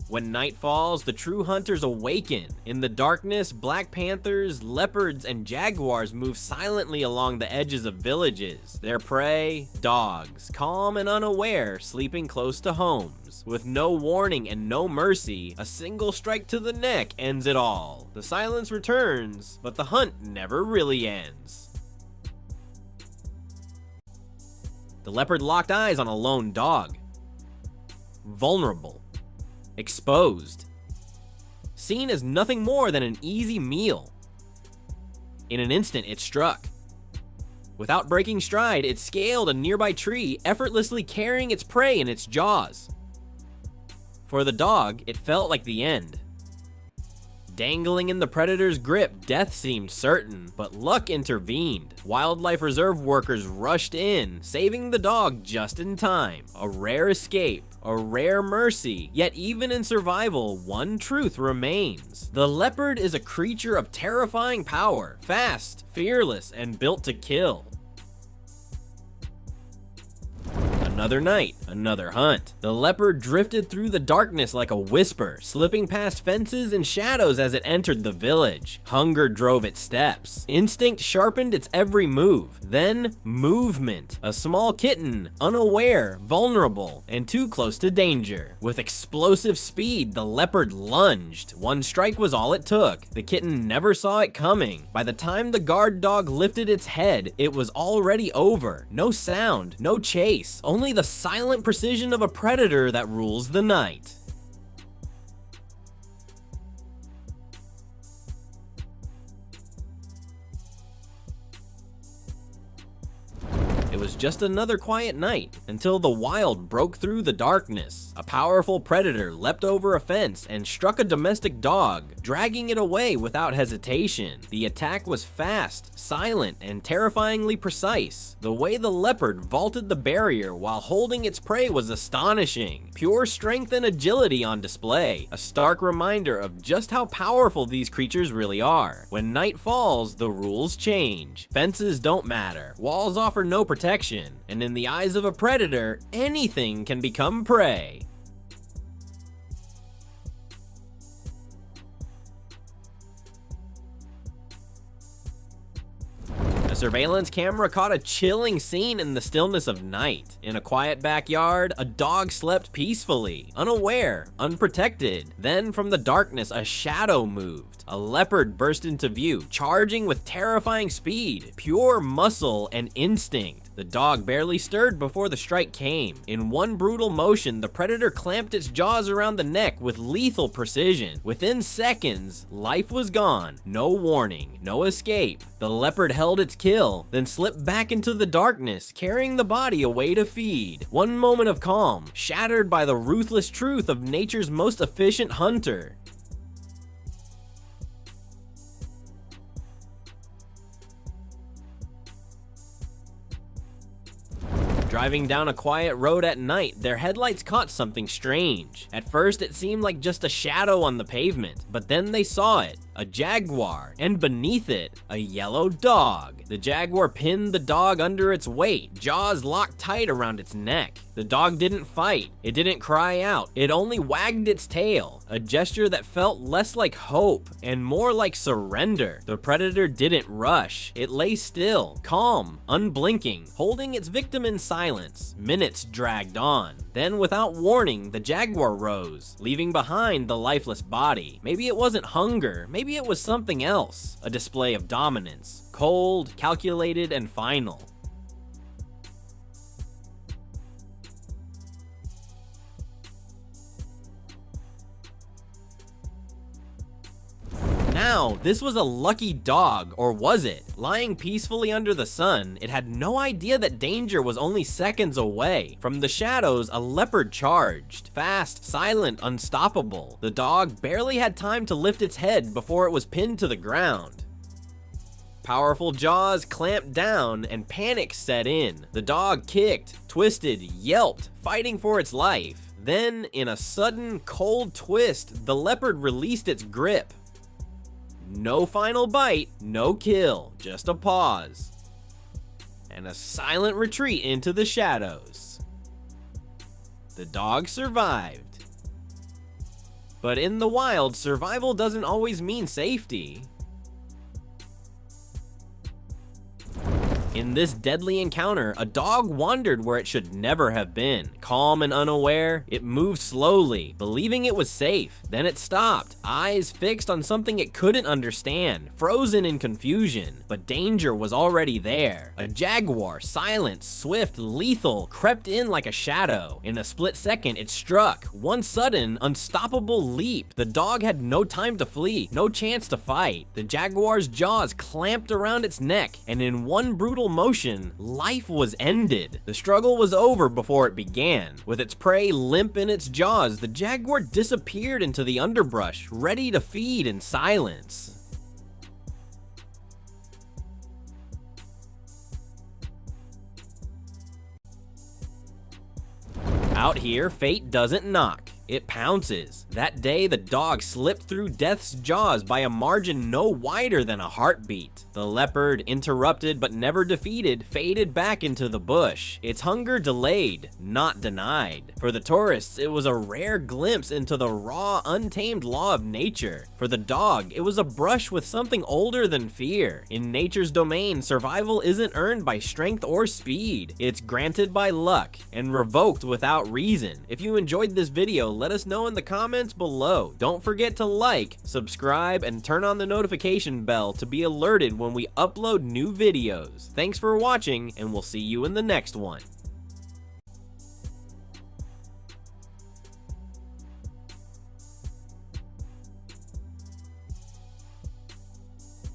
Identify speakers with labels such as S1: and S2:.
S1: When night falls, the true hunters awaken. In the darkness, black panthers, leopards, and jaguars move silently along the edges of villages. Their prey, dogs, calm and unaware, sleeping close to homes. With no warning and no mercy, a single strike to the neck ends it all. The silence returns, but the hunt never really ends. The leopard locked eyes on a lone dog. Vulnerable. Exposed. Seen as nothing more than an easy meal. In an instant, it struck. Without breaking stride, it scaled a nearby tree, effortlessly carrying its prey in its jaws. For the dog, it felt like the end. Dangling in the predator's grip, death seemed certain, but luck intervened. Wildlife reserve workers rushed in, saving the dog just in time. A rare escape, a rare mercy, yet even in survival, one truth remains. The leopard is a creature of terrifying power, fast, fearless, and built to kill. Another night, another hunt. The leopard drifted through the darkness like a whisper, slipping past fences and shadows as it entered the village. Hunger drove its steps. Instinct sharpened its every move. Then, movement. A small kitten, unaware, vulnerable, and too close to danger. With explosive speed, the leopard lunged. One strike was all it took. The kitten never saw it coming. By the time the guard dog lifted its head, it was already over. No sound, no chase, only the silent precision of a predator that rules the night. It was just another quiet night, until the wild broke through the darkness. A powerful predator leapt over a fence and struck a domestic dog, dragging it away without hesitation. The attack was fast, silent, and terrifyingly precise. The way the leopard vaulted the barrier while holding its prey was astonishing. Pure strength and agility on display, a stark reminder of just how powerful these creatures really are. When night falls, the rules change. Fences don't matter, walls offer no protection, and in the eyes of a predator, anything can become prey. A surveillance camera caught a chilling scene in the stillness of night. In a quiet backyard, a dog slept peacefully, unaware, unprotected. Then from the darkness, a shadow moved. A leopard burst into view, charging with terrifying speed, pure muscle and instinct. The dog barely stirred before the strike came. In one brutal motion, the predator clamped its jaws around the neck with lethal precision. Within seconds, life was gone. No warning, no escape. The leopard held its kill, then slipped back into the darkness, carrying the body away to feed. One moment of calm, shattered by the ruthless truth of nature's most efficient hunter. Driving down a quiet road at night, their headlights caught something strange. At first, it seemed like just a shadow on the pavement, but then they saw it. A jaguar, and beneath it, a yellow dog. The jaguar pinned the dog under its weight, jaws locked tight around its neck. The dog didn't fight, it didn't cry out, it only wagged its tail, a gesture that felt less like hope and more like surrender. The predator didn't rush, it lay still, calm, unblinking, holding its victim in silence. Minutes dragged on. Then, without warning, the jaguar rose, leaving behind the lifeless body. Maybe it wasn't hunger, maybe it was something else. A display of dominance, cold, calculated, and final. Now, this was a lucky dog, or was it? Lying peacefully under the sun, it had no idea that danger was only seconds away. From the shadows, a leopard charged. Fast, silent, unstoppable. The dog barely had time to lift its head before it was pinned to the ground. Powerful jaws clamped down and panic set in. The dog kicked, twisted, yelped, fighting for its life. Then, in a sudden, cold twist, the leopard released its grip. No final bite, no kill, just a pause. And a silent retreat into the shadows. The dog survived. But in the wild, survival doesn't always mean safety. In this deadly encounter, a dog wandered where it should never have been. Calm and unaware, it moved slowly, believing it was safe. Then it stopped, eyes fixed on something it couldn't understand, frozen in confusion. But danger was already there. A jaguar, silent, swift, lethal, crept in like a shadow. In a split second, it struck. One sudden, unstoppable leap. The dog had no time to flee, no chance to fight. The jaguar's jaws clamped around its neck, and in one brutal motion, life was ended. The struggle was over before it began. With its prey limp in its jaws, the jaguar disappeared into the underbrush, ready to feed in silence. Out here, fate doesn't knock. It pounces. That day, the dog slipped through death's jaws by a margin no wider than a heartbeat. The leopard, interrupted but never defeated, faded back into the bush. Its hunger delayed, not denied. For the tourists, it was a rare glimpse into the raw, untamed law of nature. For the dog, it was a brush with something older than fear. In nature's domain, survival isn't earned by strength or speed. It's granted by luck and revoked without reason. If you enjoyed this video, let us know in the comments below. Don't forget to like, subscribe, and turn on the notification bell to be alerted when we upload new videos. Thanks for watching, and we'll see you in the next one.